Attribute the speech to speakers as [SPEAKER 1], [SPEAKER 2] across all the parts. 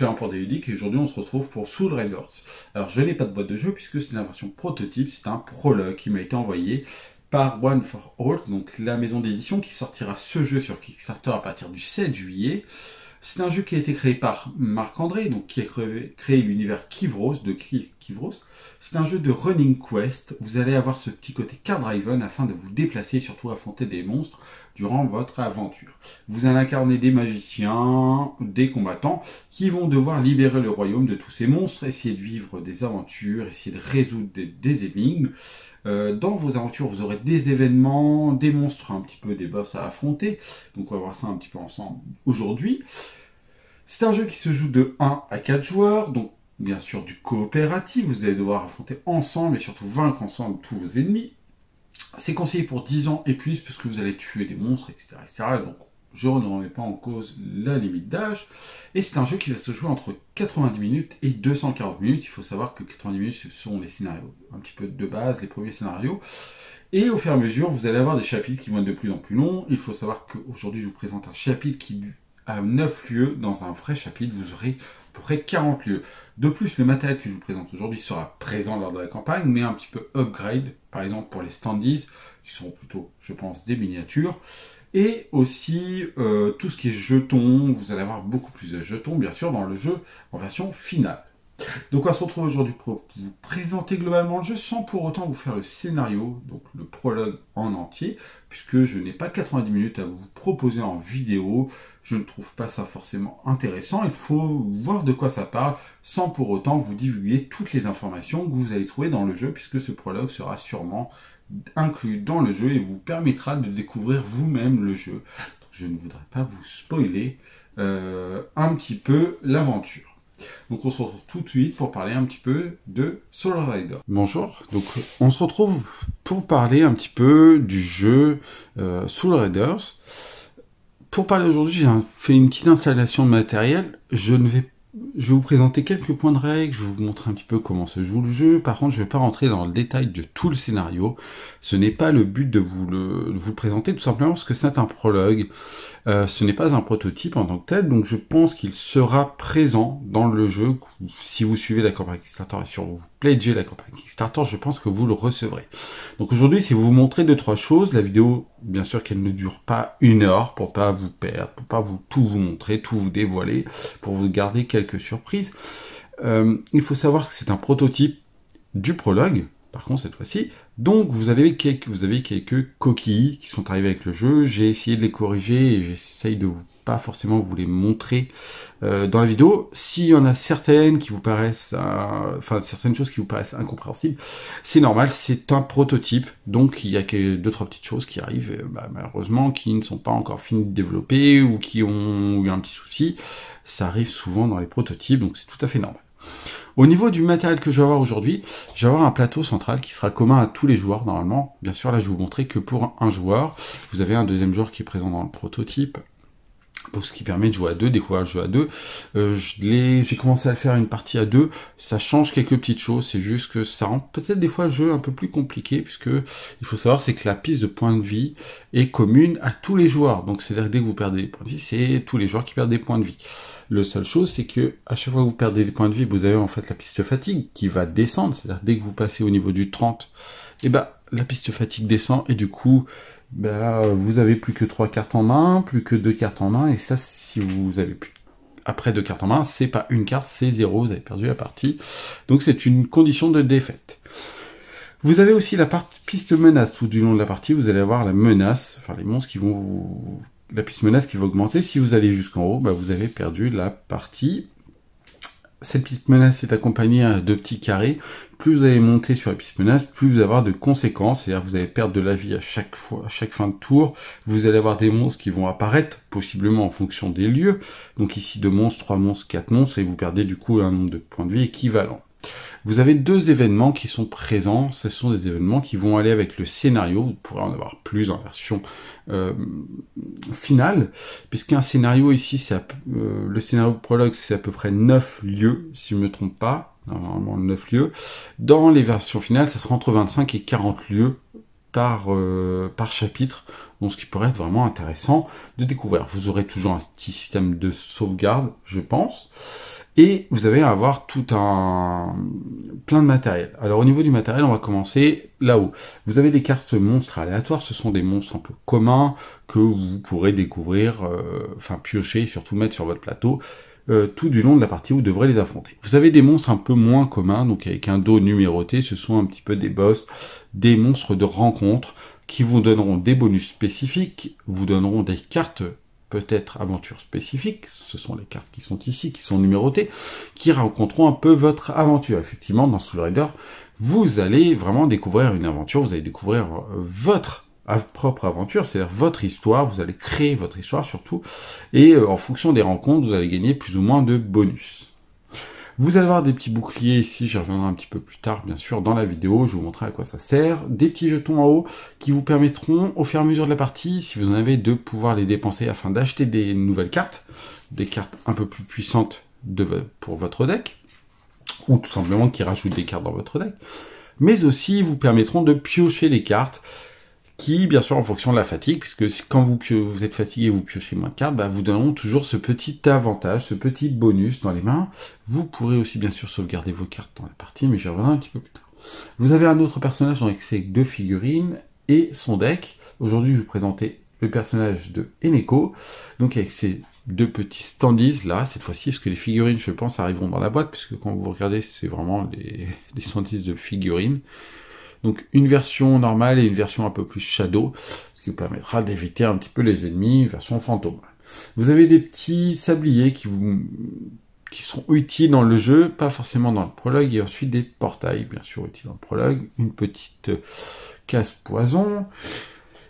[SPEAKER 1] Félin pour Daily et aujourd'hui on se retrouve pour Soul Raiders. Alors je n'ai pas de boîte de jeu puisque c'est la version prototype, c'est un prologue qui m'a été envoyé par One for All, donc la maison d'édition qui sortira ce jeu sur Kickstarter à partir du 7 juillet. C'est un jeu qui a été créé par Marc-André, donc qui a créé l'univers Kivros de Kivros. C'est un jeu de running quest. Vous allez avoir ce petit côté card-driven afin de vous déplacer et surtout affronter des monstres durant votre aventure. Vous allez incarner des magiciens, des combattants qui vont devoir libérer le royaume de tous ces monstres, essayer de vivre des aventures, essayer de résoudre des énigmes. Dans vos aventures, vous aurez des événements, des monstres, un petit peu des boss à affronter. Donc on va voir ça un petit peu ensemble aujourd'hui. C'est un jeu qui se joue de 1 à 4 joueurs, donc bien sûr du coopératif. Vous allez devoir affronter ensemble et surtout vaincre ensemble tous vos ennemis. C'est conseillé pour 10 ans et plus, puisque vous allez tuer des monstres, etc. etc. Donc je ne remets pas en cause la limite d'âge. Et c'est un jeu qui va se jouer entre 90 minutes et 240 minutes. Il faut savoir que 90 minutes, ce sont les scénarios un petit peu de base, les premiers scénarios. Et au fur et à mesure, vous allez avoir des chapitres qui vont être de plus en plus longs. Il faut savoir qu'aujourd'hui, je vous présente un chapitre qui a 9 lieux. Dans un vrai chapitre, vous aurez à peu près 40 lieux. De plus, le matériel que je vous présente aujourd'hui sera présent lors de la campagne, mais un petit peu upgrade, par exemple pour les standees, qui seront plutôt, je pense, des miniatures. Et aussi, tout ce qui est jetons, vous allez avoir beaucoup plus de jetons, bien sûr, dans le jeu en version finale. Donc on va se retrouver aujourd'hui pour vous présenter globalement le jeu, sans pour autant vous faire le scénario, donc le prologue en entier, puisque je n'ai pas 90 minutes à vous proposer en vidéo, je ne trouve pas ça forcément intéressant, il faut voir de quoi ça parle, sans pour autant vous divulguer toutes les informations que vous allez trouver dans le jeu, puisque ce prologue sera sûrement inclus dans le jeu et vous permettra de découvrir vous-même le jeu. Donc, je ne voudrais pas vous spoiler un petit peu l'aventure. Donc on se retrouve tout de suite pour parler un petit peu de Soul Raiders. Bonjour, donc on se retrouve pour parler un petit peu du jeu Soul Raiders. Pour parler aujourd'hui, j'ai fait une petite installation de matériel. Je vais vous présenter quelques points de règle, je vais vous montrer un petit peu comment se joue le jeu. Par contre, je ne vais pas rentrer dans le détail de tout le scénario. Ce n'est pas le but de vous le présenter, tout simplement parce que c'est un prologue. Ce n'est pas un prototype en tant que tel, donc je pense qu'il sera présent dans le jeu. Si vous suivez la campagne Kickstarter et si vous pledgez la campagne Kickstarter, je pense que vous le recevrez. Donc aujourd'hui, si vous vous montrer 2-3 choses, la vidéo, bien sûr qu'elle ne dure pas 1 heure pour pas vous perdre, pour pas tout vous montrer, tout vous dévoiler, pour vous garder quelques surprises. Il faut savoir que c'est un prototype du prologue. Par contre, cette fois-ci, donc vous avez quelques coquilles qui sont arrivées avec le jeu. J'ai essayé de les corriger et j'essaye de pas forcément vous les montrer dans la vidéo. S'il y en a certaines qui vous paraissent, certaines choses qui vous paraissent incompréhensibles, c'est normal, c'est un prototype. Donc il y a que 2-3 petites choses qui arrivent, malheureusement, qui ne sont pas encore finies de développer ou qui ont eu un petit souci. Ça arrive souvent dans les prototypes, donc c'est tout à fait normal. Au niveau du matériel que je vais avoir aujourd'hui, je vais avoir un plateau central qui sera commun à tous les joueurs normalement. Bien sûr, là je vais vous montrer que pour un joueur, vous avez un deuxième joueur qui est présent dans le prototype, pour ce qui permet de jouer à 2, découvrir le jeu à 2. J'ai commencé à le faire une partie à 2, ça change quelques petites choses, c'est juste que ça rend peut-être des fois le jeu un peu plus compliqué, puisque il faut savoir c'est que la piste de points de vie est commune à tous les joueurs. Donc c'est-à-dire que dès que vous perdez des points de vie, c'est tous les joueurs qui perdent des points de vie. La seule chose, c'est que à chaque fois que vous perdez des points de vie, vous avez en fait la piste fatigue qui va descendre. C'est-à-dire dès que vous passez au niveau du 30, la piste fatigue descend et du coup, vous avez plus que 3 cartes en main, plus que 2 cartes en main. Et ça, si vous avez plus après 2 cartes en main, c'est pas une carte, c'est 0. Vous avez perdu la partie. Donc c'est une condition de défaite. Vous avez aussi la piste menace. Tout du long de la partie, vous allez avoir la menace, enfin les monstres qui vont la piste menace qui va augmenter. Si vous allez jusqu'en haut, vous avez perdu la partie. Cette piste menace est accompagnée de petits carrés. Plus vous allez monter sur la piste menace, plus vous allez avoir de conséquences. C'est-à-dire que vous allez perdre de la vie à chaque fois, à chaque fin de tour. Vous allez avoir des monstres qui vont apparaître, possiblement en fonction des lieux. Donc ici 2 monstres, 3 monstres, 4 monstres, et vous perdez du coup un nombre de points de vie équivalent. Vous avez 2 événements qui sont présents. Ce sont des événements qui vont aller avec le scénario. Vous pourrez en avoir plus en version finale, puisqu'un scénario ici, le scénario prologue, c'est à peu près 9 lieux, si je ne me trompe pas, normalement 9 lieux. Dans les versions finales, ça sera entre 25 et 40 lieux par chapitre, donc ce qui pourrait être vraiment intéressant de découvrir. Vous aurez toujours un petit système de sauvegarde, je pense. Et vous allez avoir plein de matériel. Alors au niveau du matériel, on va commencer là-haut. Vous avez des cartes monstres aléatoires, ce sont des monstres un peu communs que vous pourrez découvrir, piocher et surtout mettre sur votre plateau. Tout du long de la partie, vous devrez les affronter. Vous avez des monstres un peu moins communs, donc avec un dos numéroté, ce sont un petit peu des boss, des monstres de rencontre, qui vous donneront des bonus spécifiques, vous donneront des cartes peut-être aventures spécifiques, ce sont les cartes qui sont ici, qui sont numérotées, qui raconteront un peu votre aventure. Effectivement, dans Soul Rider, vous allez vraiment découvrir une aventure, vous allez découvrir votre propre aventure, c'est-à-dire votre histoire, vous allez créer votre histoire surtout, et en fonction des rencontres, vous allez gagner plus ou moins de bonus. Vous allez avoir des petits boucliers ici, j'y reviendrai un petit peu plus tard, bien sûr, dans la vidéo, je vais vous montrer à quoi ça sert. Des petits jetons en haut qui vous permettront, au fur et à mesure de la partie, si vous en avez, de pouvoir les dépenser afin d'acheter des nouvelles cartes, des cartes un peu plus puissantes pour votre deck, ou tout simplement qui rajoutent des cartes dans votre deck, mais aussi vous permettront de piocher les cartes, qui, bien sûr, en fonction de la fatigue, puisque quand vous êtes fatigué, vous piochez moins de cartes, vous donneront toujours ce petit avantage, ce petit bonus dans les mains. Vous pourrez aussi, bien sûr, sauvegarder vos cartes dans la partie, mais j'y reviendrai un petit peu plus tard. Vous avez un autre personnage avec ses 2 figurines et son deck. Aujourd'hui, je vais vous présenter le personnage de Eneko, donc avec ses 2 petits standees là, cette fois-ci, parce que les figurines, je pense, arriveront dans la boîte, puisque quand vous regardez, c'est vraiment les standees de figurines. Donc une version normale et une version un peu plus shadow, ce qui vous permettra d'éviter un petit peu les ennemis, version fantôme. Vous avez des petits sabliers qui sont utiles dans le jeu, pas forcément dans le prologue, et ensuite des portails, bien sûr, utiles dans le prologue, une petite casse-poison,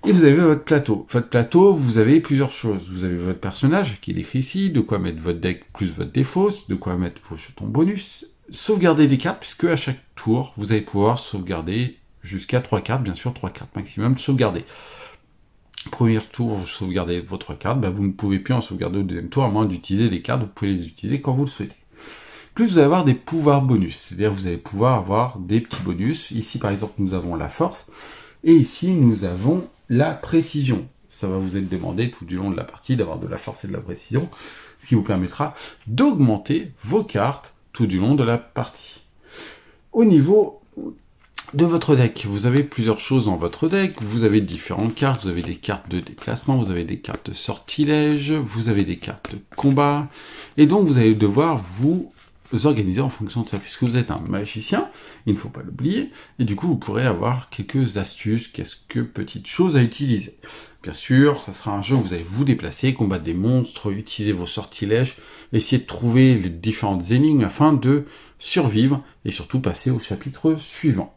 [SPEAKER 1] et vous avez votre plateau. Votre plateau, vous avez plusieurs choses. Vous avez votre personnage, qui est écrit ici, de quoi mettre votre deck plus votre défausse, de quoi mettre vos jetons bonus, sauvegarder des cartes, puisque à chaque tour, vous allez pouvoir sauvegarder jusqu'à 3 cartes, bien sûr, 3 cartes maximum de sauvegarder. Premier tour, vous sauvegardez vos 3 cartes, vous ne pouvez plus en sauvegarder au deuxième tour, à moins d'utiliser des cartes, vous pouvez les utiliser quand vous le souhaitez. Plus vous allez avoir des pouvoirs bonus, c'est-à-dire vous allez pouvoir avoir des petits bonus. Ici, par exemple, nous avons la force, et ici, nous avons la précision. Ça va vous être demandé tout du long de la partie d'avoir de la force et de la précision, ce qui vous permettra d'augmenter vos cartes tout du long de la partie. Au niveau de votre deck, vous avez plusieurs choses dans votre deck, vous avez différentes cartes, vous avez des cartes de déplacement, vous avez des cartes de sortilège, vous avez des cartes de combat, et donc vous allez devoir vous organiser en fonction de ça, puisque vous êtes un magicien, il ne faut pas l'oublier, et du coup vous pourrez avoir quelques astuces, quelques petites choses à utiliser. Bien sûr, ça sera un jeu où vous allez vous déplacer, combattre des monstres, utiliser vos sortilèges, essayer de trouver les différentes énigmes afin de survivre, et surtout passer au chapitre suivant.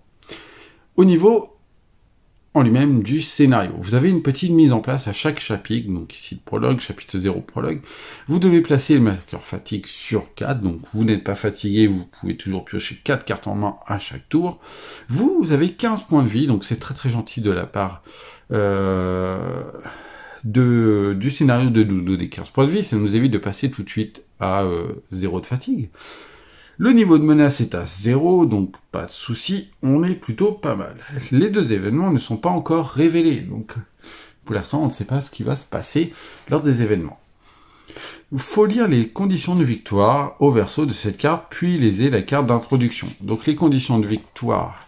[SPEAKER 1] Au niveau en lui-même du scénario, vous avez une petite mise en place à chaque chapitre, donc ici le prologue, chapitre 0 prologue. Vous devez placer le marqueur fatigue sur 4, donc vous n'êtes pas fatigué, vous pouvez toujours piocher 4 cartes en main à chaque tour. Vous avez 15 points de vie, donc c'est très très gentil de la part du scénario de nous donner 15 points de vie, ça nous évite de passer tout de suite à 0 de fatigue. Le niveau de menace est à 0, donc pas de souci, on est plutôt pas mal. Les 2 événements ne sont pas encore révélés, donc pour l'instant on ne sait pas ce qui va se passer lors des événements. Il faut lire les conditions de victoire au verso de cette carte, puis léser la carte d'introduction. Donc les conditions de victoire,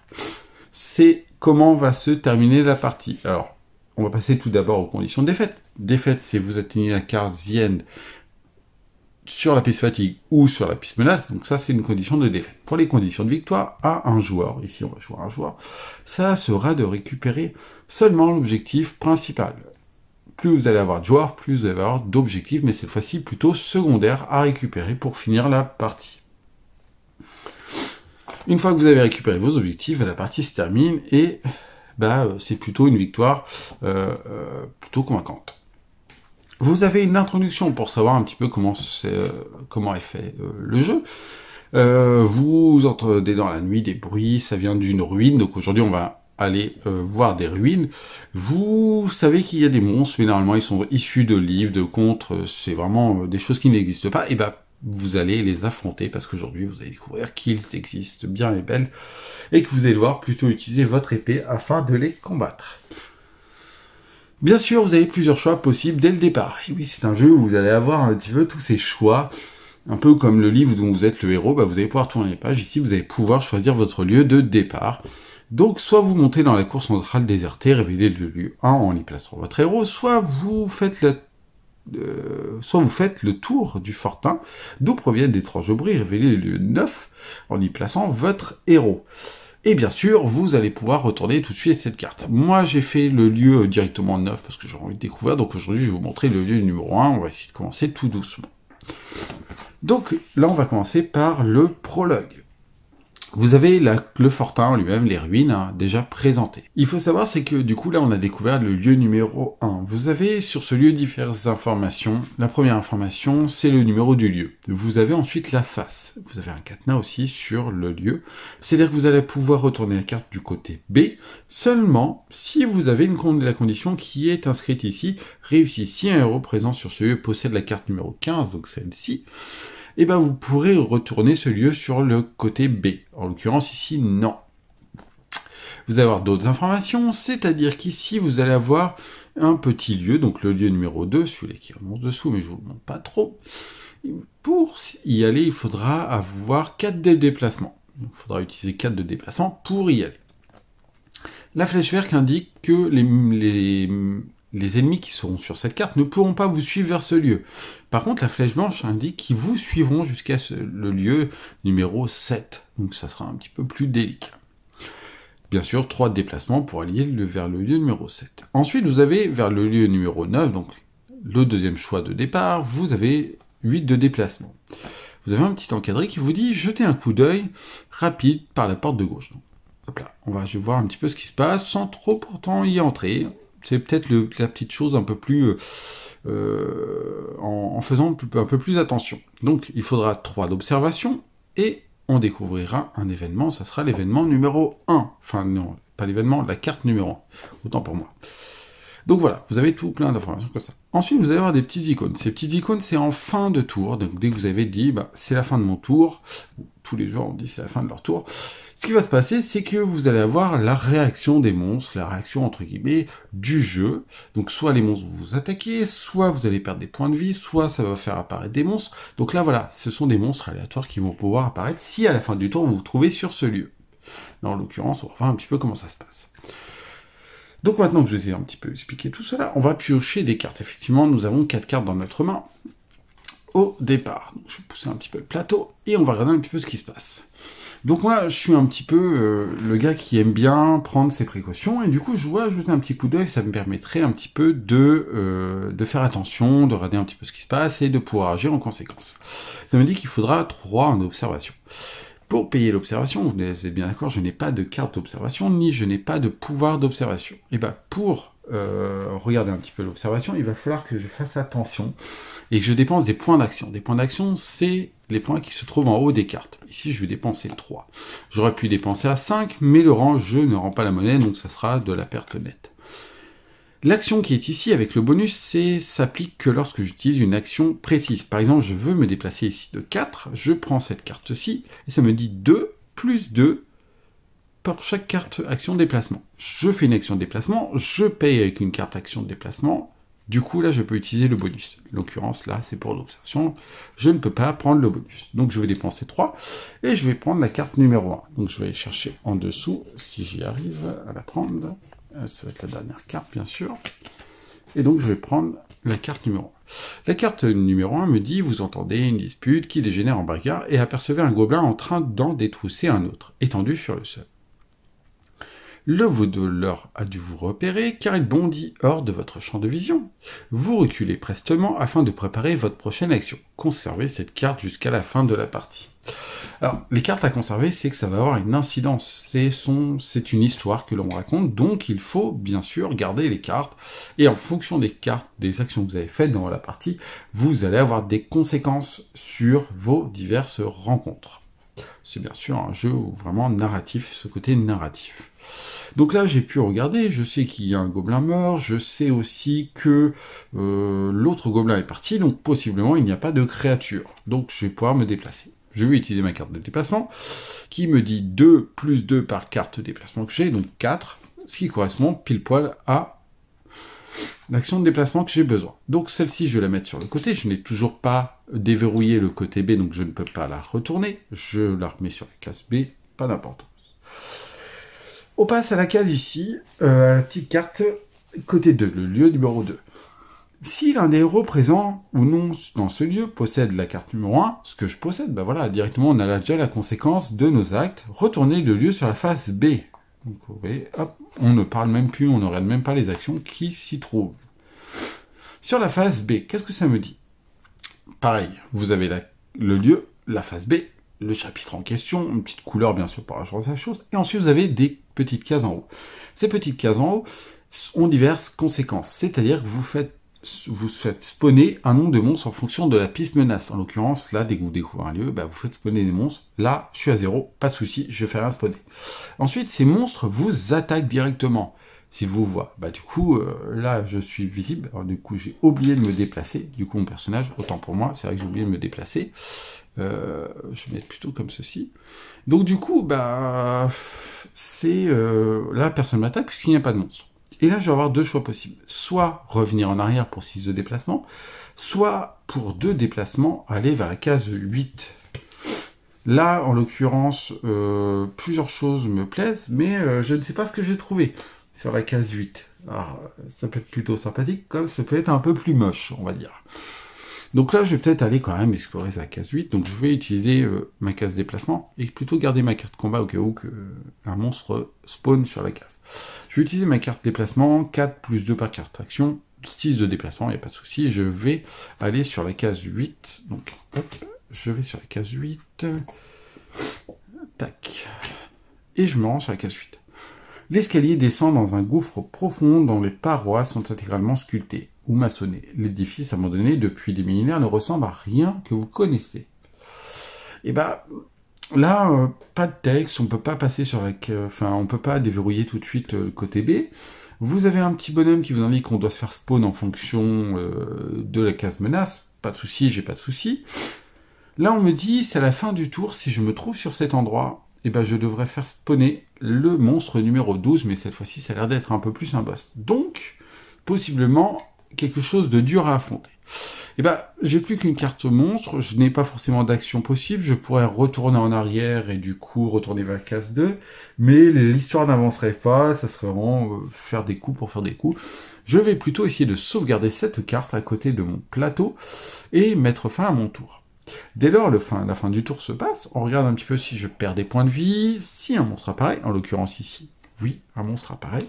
[SPEAKER 1] c'est comment va se terminer la partie. Alors, on va passer tout d'abord aux conditions de défaite. Défaite, c'est vous atteignez la carte The End sur la piste fatigue ou sur la piste menace, donc ça c'est une condition de défaite. Pour les conditions de victoire, à un joueur, ici on va jouer un joueur, ça sera de récupérer seulement l'objectif principal. Plus vous allez avoir de joueurs, plus vous allez avoir d'objectifs, mais cette fois-ci plutôt secondaires à récupérer pour finir la partie. Une fois que vous avez récupéré vos objectifs, la partie se termine et c'est plutôt une victoire plutôt convaincante. Vous avez une introduction pour savoir un petit peu comment est fait le jeu. Vous entendez dans la nuit des bruits, ça vient d'une ruine, donc aujourd'hui on va aller voir des ruines. Vous savez qu'il y a des monstres, mais normalement ils sont issus de livres, de contes, c'est vraiment des choses qui n'existent pas, et vous allez les affronter, parce qu'aujourd'hui vous allez découvrir qu'ils existent bien et belles, et que vous allez devoir plutôt utiliser votre épée afin de les combattre. Bien sûr, vous avez plusieurs choix possibles dès le départ. Et oui, c'est un jeu où vous allez avoir un petit peu tous ces choix Un peu comme le livre dont vous êtes le héros, vous allez pouvoir tourner les pages. Ici, vous allez pouvoir choisir votre lieu de départ. Donc, soit vous montez dans la cour centrale désertée, révélez le lieu 1 en y plaçant votre héros, soit vous faites le tour du fortin, d'où proviennent d'étranges bruits, révélez le lieu 9 en y plaçant votre héros. Et bien sûr, vous allez pouvoir retourner tout de suite cette carte. Moi, j'ai fait le lieu directement 9 parce que j'ai envie de découvrir, donc aujourd'hui, je vais vous montrer le lieu numéro 1. On va essayer de commencer tout doucement. Donc là, on va commencer par le prologue. Vous avez le fortin lui-même, les ruines, déjà présentées. Il faut savoir, c'est que du coup, là, on a découvert le lieu numéro 1. Vous avez sur ce lieu diverses informations. La première information, c'est le numéro du lieu. Vous avez ensuite la face. Vous avez un cadenas aussi sur le lieu. C'est-à-dire que vous allez pouvoir retourner la carte du côté B, seulement si vous avez la condition qui est inscrite ici, réussit si un héros présent sur ce lieu possède la carte numéro 15, donc celle-ci, et vous pourrez retourner ce lieu sur le côté B. En l'occurrence, ici, non. Vous allez avoir d'autres informations, c'est-à-dire qu'ici, vous allez avoir un petit lieu, donc le lieu numéro 2, celui-là qui remonte dessous, mais je vous le montre pas trop. Pour y aller, il faudra avoir 4 de déplacement. Il faudra utiliser 4 de déplacement pour y aller. La flèche verte indique que les ennemis qui seront sur cette carte ne pourront pas vous suivre vers ce lieu. Par contre, la flèche blanche indique qu'ils vous suivront jusqu'à le lieu numéro 7. Donc ça sera un petit peu plus délicat. Bien sûr, 3 de déplacement pour aller vers le lieu numéro 7. Ensuite, vous avez vers le lieu numéro 9, donc le deuxième choix de départ, vous avez 8 de déplacement. Vous avez un petit encadré qui vous dit « Jetez un coup d'œil rapide par la porte de gauche ». Hop là, on va voir un petit peu ce qui se passe, sans trop pourtant y entrer. C'est peut-être la petite chose un peu plus... en faisant un peu plus attention. Donc, il faudra 3 d'observation, et on découvrira un événement, ça sera l'événement numéro 1. Enfin, non, pas l'événement, la carte numéro 1. Autant pour moi. Donc voilà, vous avez tout plein d'informations comme ça. Ensuite, vous allez avoir des petites icônes. Ces petites icônes, c'est en fin de tour. Donc dès que vous avez dit, c'est la fin de mon tour, tous les jours on dit c'est la fin de leur tour, ce qui va se passer, c'est que vous allez avoir la réaction des monstres, la réaction entre guillemets du jeu. Donc soit les monstres vont vous attaquer, soit vous allez perdre des points de vie, soit ça va faire apparaître des monstres. Donc là voilà, ce sont des monstres aléatoires qui vont pouvoir apparaître si à la fin du tour vous vous trouvez sur ce lieu. Là, en l'occurrence, on va voir un petit peu comment ça se passe. Donc maintenant que je vous ai un petit peu expliqué tout cela, on va piocher des cartes. Effectivement, nous avons 4 cartes dans notre main au départ. Donc, je vais pousser un petit peu le plateau et on va regarder un petit peu ce qui se passe. Donc moi, je suis un petit peu le gars qui aime bien prendre ses précautions, et du coup, je vais ajouter un petit coup d'œil, ça me permettrait un petit peu de faire attention, de regarder un petit peu ce qui se passe, et de pouvoir agir en conséquence. Ça me dit qu'il faudra 3 en observation. Pour payer l'observation, vous êtes bien d'accord, je n'ai pas de carte d'observation, ni je n'ai pas de pouvoir d'observation. Et pour regarder un petit peu l'observation, il va falloir que je fasse attention, et que je dépense des points d'action. Des points d'action, c'est les points qui se trouvent en haut des cartes. Ici, je vais dépenser 3. J'aurais pu dépenser à 5, mais le jeu ne rend pas la monnaie, donc ça sera de la perte nette. L'action qui est ici avec le bonus, s'applique que lorsque j'utilise une action précise. Par exemple, je veux me déplacer ici de 4, je prends cette carte-ci, et ça me dit 2 plus 2 pour chaque carte action de déplacement. Je fais une action de déplacement, je paye avec une carte action de déplacement, du coup là je peux utiliser le bonus. En l'occurrence là c'est pour l'observation, je ne peux pas prendre le bonus. Donc je vais dépenser 3, et je vais prendre la carte numéro 1. Donc je vais aller chercher en dessous, si j'y arrive à la prendre. Ça va être la dernière carte, bien sûr. Et donc, je vais prendre la carte numéro 1. La carte numéro 1 me dit, vous entendez une dispute qui dégénère en bagarre et apercevez un gobelin en train d'en détrousser un autre, étendu sur le sol. Le voleur a dû vous repérer car il bondit hors de votre champ de vision. Vous reculez prestement afin de préparer votre prochaine action. Conservez cette carte jusqu'à la fin de la partie. Alors, les cartes à conserver, c'est que ça va avoir une incidence. C'est une histoire que l'on raconte, donc il faut bien sûr garder les cartes. Et en fonction des cartes, des actions que vous avez faites dans la partie, vous allez avoir des conséquences sur vos diverses rencontres. C'est bien sûr un jeu vraiment narratif, ce côté narratif. Donc là, j'ai pu regarder, je sais qu'il y a un gobelin mort, je sais aussi que l'autre gobelin est parti, donc possiblement il n'y a pas de créature. Donc je vais pouvoir me déplacer. Je vais utiliser ma carte de déplacement, qui me dit 2 plus 2 par carte de déplacement que j'ai, donc 4, ce qui correspond pile poil à l'action de déplacement que j'ai besoin. Donc celle-ci, je vais la mettre sur le côté. Je n'ai toujours pas déverrouillé le côté B, donc je ne peux pas la retourner. Je la remets sur la case B, pas d'importance. On passe à la case ici, la petite carte côté 2, le lieu numéro 2. Si l'un des héros présents ou non dans ce lieu possède la carte numéro 1, ce que je possède, ben voilà, directement on a déjà la conséquence de nos actes. Retourner le lieu sur la face B. Donc vous voyez, hop, on ne parle même plus, on ne regarde même pas les actions qui s'y trouvent. Sur la face B, qu'est-ce que ça me dit? Pareil, vous avez le lieu, la face B, le chapitre en question, une petite couleur bien sûr par rapport à la chose, et ensuite vous avez des petites cases en haut. Ces petites cases en haut ont diverses conséquences, c'est-à-dire que vous faites spawner un nombre de monstres en fonction de la piste menace. En l'occurrence, là, dès que vous découvrez un lieu, bah, vous faites spawner des monstres. Là, je suis à 0, pas de souci, je fais rien spawner. Ensuite, ces monstres vous attaquent directement. S'ils vous voient, bah, du coup, là, je suis visible. Alors, du coup, j'ai oublié de me déplacer. Du coup, mon personnage, autant pour moi, c'est vrai que j'ai oublié de me déplacer. Je vais mettre plutôt comme ceci. Donc, du coup, bah, c'est là, personne m'attaque puisqu'il n'y a pas de monstre. Et là, je vais avoir deux choix possibles. Soit revenir en arrière pour 6 de déplacement, soit pour 2 déplacements, aller vers la case 8. Là, en l'occurrence, plusieurs choses me plaisent, mais je ne sais pas ce que j'ai trouvé sur la case 8. Alors, ça peut être plutôt sympathique, comme ça peut être un peu plus moche, on va dire. Donc là, je vais peut-être aller quand même explorer sa case 8. Donc je vais utiliser ma case déplacement et plutôt garder ma carte combat au cas où un monstre spawn sur la case. Je vais utiliser ma carte déplacement, 4 plus 2 par carte action, 6 de déplacement, il n'y a pas de souci. Je vais aller sur la case 8. Donc hop, je vais sur la case 8. Tac. Et je me rends sur la case 8. L'escalier descend dans un gouffre profond dont les parois sont intégralement sculptées ou maçonnées. L'édifice abandonné depuis des millénaires ne ressemble à rien que vous connaissez. Et bah là, pas de texte, on peut pas passer sur on peut pas déverrouiller tout de suite le côté B. Vous avez un petit bonhomme qui vous indique qu'on doit se faire spawn en fonction de la case menace. Pas de souci, j'ai pas de souci. Là, on me dit, c'est à la fin du tour, si je me trouve sur cet endroit, et ben je devrais faire spawner le monstre numéro 12, mais cette fois-ci, ça a l'air d'être un peu plus un boss. Donc, possiblement, quelque chose de dur à affronter. Et ben, j'ai plus qu'une carte monstre, je n'ai pas forcément d'action possible, je pourrais retourner en arrière et du coup retourner vers la case 2, mais l'histoire n'avancerait pas, ça serait vraiment faire des coups pour faire des coups. Je vais plutôt essayer de sauvegarder cette carte à côté de mon plateau et mettre fin à mon tour. Dès lors, la fin du tour se passe, on regarde un petit peu si je perds des points de vie, si un monstre apparaît, en l'occurrence ici, oui, un monstre apparaît.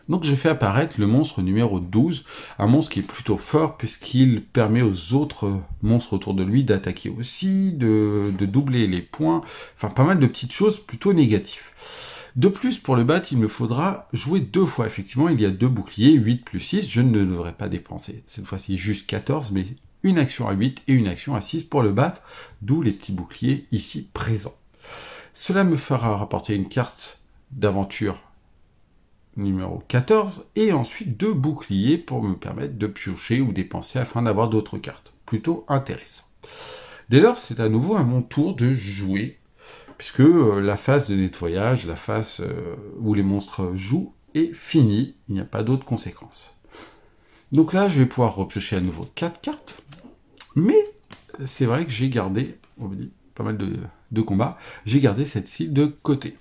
[SPEAKER 1] Donc je fais apparaître le monstre numéro 12, un monstre qui est plutôt fort puisqu'il permet aux autres monstres autour de lui d'attaquer aussi, de doubler les points, enfin pas mal de petites choses plutôt négatives. De plus, pour le battre, il me faudra jouer 2 fois. Effectivement, il y a 2 boucliers, 8 plus 6, je ne devrais pas dépenser cette fois-ci juste 14, mais une action à 8 et une action à 6 pour le battre, d'où les petits boucliers ici présents. Cela me fera rapporter une carte d'aventure numéro 14, et ensuite 2 boucliers pour me permettre de piocher ou dépenser afin d'avoir d'autres cartes. Plutôt intéressant. Dès lors, c'est à nouveau à mon tour de jouer, puisque la phase de nettoyage, la phase où les monstres jouent, est finie. Il n'y a pas d'autres conséquences. Donc là, je vais pouvoir repiocher à nouveau 4 cartes. Mais c'est vrai que j'ai gardé, on me dit, pas mal de combats, j'ai gardé celle-ci de côté.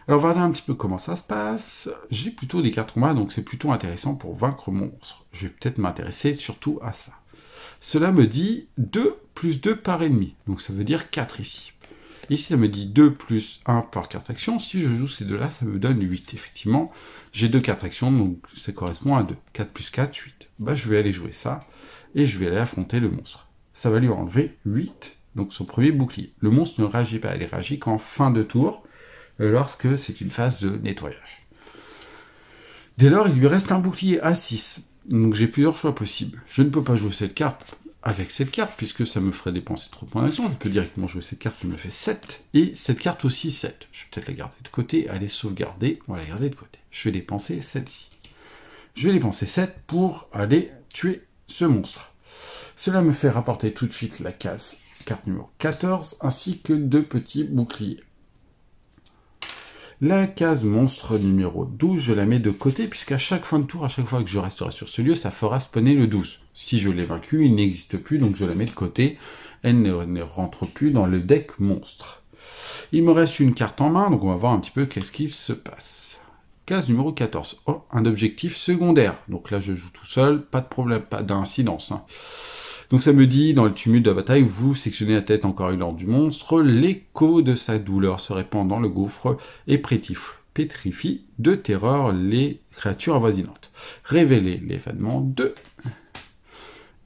[SPEAKER 1] Alors on va regarder un petit peu comment ça se passe. J'ai plutôt des cartes combats, donc c'est plutôt intéressant pour vaincre monstre. Je vais peut-être m'intéresser surtout à ça. Cela me dit 2 plus 2 par ennemi, donc ça veut dire 4 ici. Ici ça me dit 2 plus 1 par carte action. Si je joue ces deux-là, ça me donne 8. Effectivement, j'ai 2 cartes actions, donc ça correspond à 2. 4 plus 4, 8. Bah, je vais aller jouer ça, et je vais aller affronter le monstre. Ça va lui enlever 8, donc son premier bouclier. Le monstre ne réagit pas, il réagit qu'en fin de tour, lorsque c'est une phase de nettoyage. Dès lors, il lui reste un bouclier à 6, donc j'ai plusieurs choix possibles. Je ne peux pas jouer cette carte avec cette carte, puisque ça me ferait dépenser trop de points d'action. Je peux directement jouer cette carte, ça me fait 7, et cette carte aussi 7. Je vais peut-être la garder de côté, aller sauvegarder, on va la garder de côté. Je vais dépenser celle-ci. Je vais dépenser 7 pour aller tuer ce monstre. Cela me fait rapporter tout de suite la case carte numéro 14, ainsi que 2 petits boucliers. La case monstre numéro 12, je la mets de côté, puisqu'à chaque fin de tour, à chaque fois que je resterai sur ce lieu, ça fera spawner le 12. Si je l'ai vaincu, il n'existe plus, donc je la mets de côté. Elle ne rentre plus dans le deck monstre. Il me reste une carte en main, donc on va voir un petit peu qu'est-ce qui se passe. Case numéro 14. Oh, un objectif secondaire. Donc là, je joue tout seul, pas de problème, pas d'incidence. Hein. Donc ça me dit, dans le tumulte de la bataille, vous sectionnez la tête encore une du monstre, l'écho de sa douleur se répand dans le gouffre et pétrifie de terreur les créatures avoisinantes. Révélez l'événement 2.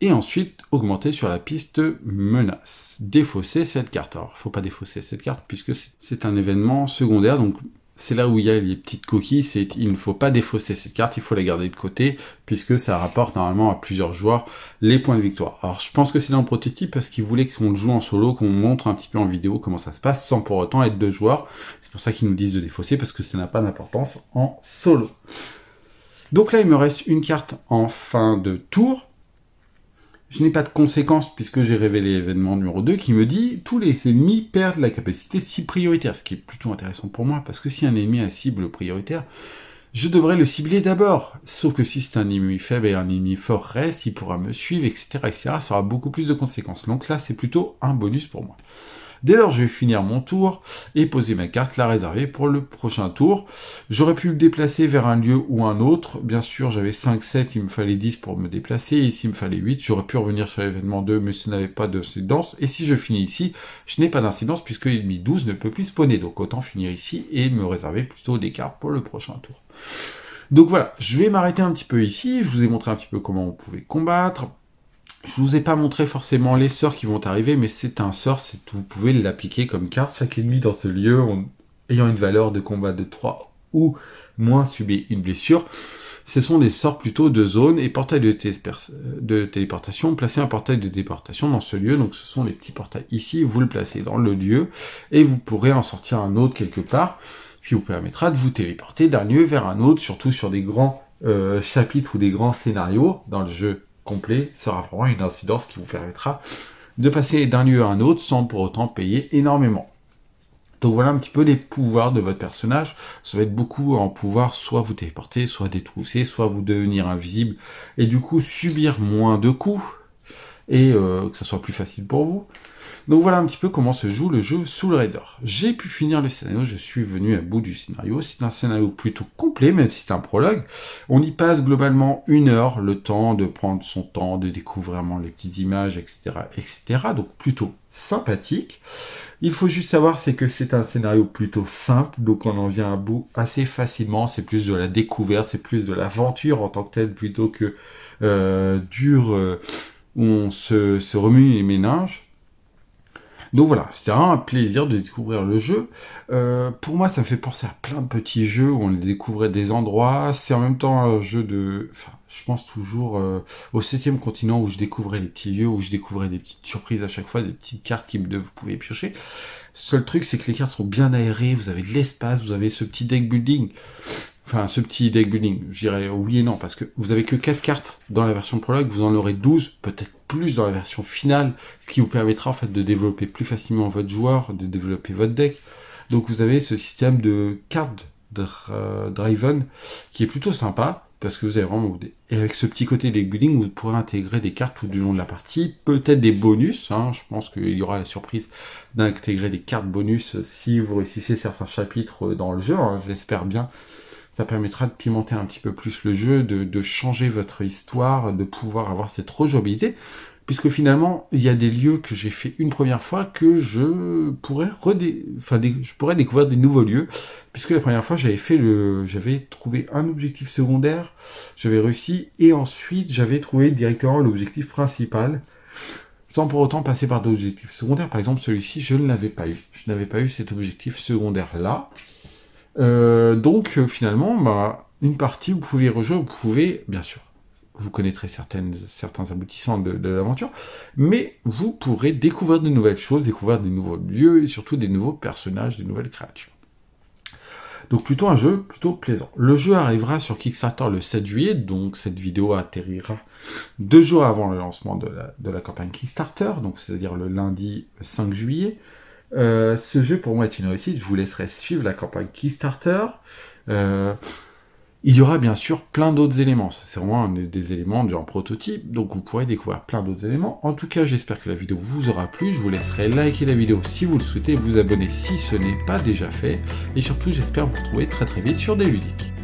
[SPEAKER 1] Et ensuite, augmenter sur la piste menace. Défausser cette carte. Alors, il ne faut pas défausser cette carte, puisque c'est un événement secondaire, donc c'est là où il y a les petites coquilles, il ne faut pas défausser cette carte, il faut la garder de côté, puisque ça rapporte normalement à plusieurs joueurs les points de victoire. Alors je pense que c'est dans le prototype, parce qu'il voulait qu'on le joue en solo, qu'on montre un petit peu en vidéo comment ça se passe, sans pour autant être 2 joueurs. C'est pour ça qu'ils nous disent de défausser, parce que ça n'a pas d'importance en solo. Donc là, il me reste une carte en fin de tour. Je n'ai pas de conséquences puisque j'ai révélé l'événement numéro 2 qui me dit « Tous les ennemis perdent la capacité cible prioritaire », ce qui est plutôt intéressant pour moi, parce que si un ennemi a une cible prioritaire, je devrais le cibler d'abord. Sauf que si c'est un ennemi faible et un ennemi fort reste, il pourra me suivre, etc., etc., ça aura beaucoup plus de conséquences. Donc là, c'est plutôt un bonus pour moi. Dès lors, je vais finir mon tour et poser ma carte, la réserver pour le prochain tour. J'aurais pu le déplacer vers un lieu ou un autre. Bien sûr, j'avais 5, 7, il me fallait 10 pour me déplacer. Ici, il me fallait 8. J'aurais pu revenir sur l'événement 2, mais ça n'avait pas d'incidence. Et si je finis ici, je n'ai pas d'incidence puisque l'ennemi 12 ne peut plus spawner. Donc autant finir ici et me réserver plutôt des cartes pour le prochain tour. Donc voilà, je vais m'arrêter un petit peu ici. Je vous ai montré un petit peu comment on pouvait combattre. Je vous ai pas montré forcément les sorts qui vont arriver, mais c'est un sort, vous pouvez l'appliquer comme carte. Chaque ennemi dans ce lieu, ayant une valeur de combat de 3 ou moins, subit une blessure. Ce sont des sorts plutôt de zone et portail de téléportation. Placez un portail de téléportation dans ce lieu, donc ce sont les petits portails ici, vous le placez dans le lieu, et vous pourrez en sortir un autre quelque part, ce qui vous permettra de vous téléporter d'un lieu vers un autre, surtout sur des grands chapitres ou des grands scénarios dans le jeu complet, ça aura vraiment une incidence qui vous permettra de passer d'un lieu à un autre sans pour autant payer énormément. Donc voilà un petit peu les pouvoirs de votre personnage. Ça va être beaucoup en pouvoir, soit vous téléporter, soit détrousser, soit vous devenir invisible, et du coup subir moins de coups, et que ça soit plus facile pour vous. Donc voilà un petit peu comment se joue le jeu Soul Raider. J'ai pu finir le scénario, je suis venu à bout du scénario. C'est un scénario plutôt complet, même si c'est un prologue. On y passe globalement 1 heure, le temps de prendre son temps, de découvrir vraiment les petites images, etc., etc. Donc plutôt sympathique. Il faut juste savoir, c'est que c'est un scénario plutôt simple, donc on en vient à bout assez facilement. C'est plus de la découverte, c'est plus de l'aventure en tant que telle, plutôt que où on se remue les méninges. Donc voilà, c'était vraiment un plaisir de découvrir le jeu. Pour moi, ça me fait penser à plein de petits jeux où on découvrait des endroits. C'est en même temps un jeu de... Enfin, je pense toujours au 7e continent où je découvrais les petits lieux, où je découvrais des petites surprises à chaque fois, des petites cartes vous pouvez piocher. Seul truc, c'est que les cartes sont bien aérées, vous avez de l'espace, vous avez ce petit deck building. Enfin, ce petit deck building, je dirais oui et non, parce que vous avez que 4 cartes dans la version prologue, vous en aurez 12, peut-être plus dans la version finale, ce qui vous permettra en fait de développer plus facilement votre joueur, de développer votre deck. Donc vous avez ce système de cartes driven qui est plutôt sympa, parce que vous avez vraiment... Et avec ce petit côté deck building, vous pourrez intégrer des cartes tout du long de la partie, peut-être des bonus, hein, je pense qu'il y aura la surprise d'intégrer des cartes bonus si vous réussissez certains chapitres dans le jeu, hein, j'espère bien. Ça permettra de pimenter un petit peu plus le jeu, de changer votre histoire, de pouvoir avoir cette rejouabilité, puisque finalement, il y a des lieux que j'ai fait une première fois que je pourrais découvrir des nouveaux lieux, puisque la première fois, j'avais trouvé un objectif secondaire, j'avais réussi, et ensuite, j'avais trouvé directement l'objectif principal, sans pour autant passer par d'autres objectifs secondaires. Par exemple, celui-ci, je ne l'avais pas eu. Je n'avais pas eu cet objectif secondaire-là. Donc finalement, une partie, vous pouvez rejouer, vous pouvez, bien sûr, vous connaîtrez certains aboutissants de l'aventure, mais vous pourrez découvrir de nouvelles choses, découvrir des nouveaux lieux, et surtout des nouveaux personnages, des nouvelles créatures. Donc plutôt un jeu plutôt plaisant. Le jeu arrivera sur Kickstarter le 7 juillet, donc cette vidéo atterrira 2 jours avant le lancement de la campagne Kickstarter, donc c'est-à-dire le lundi 5 juillet. Ce jeu pour moi est une réussite, je vous laisserai suivre la campagne Kickstarter. Il y aura bien sûr plein d'autres éléments, ça c'est vraiment des éléments d'un prototype, donc vous pourrez découvrir plein d'autres éléments. En tout cas, j'espère que la vidéo vous aura plu, je vous laisserai liker la vidéo si vous le souhaitez, vous abonner si ce n'est pas déjà fait, et surtout j'espère vous retrouver très très vite sur des ludiques.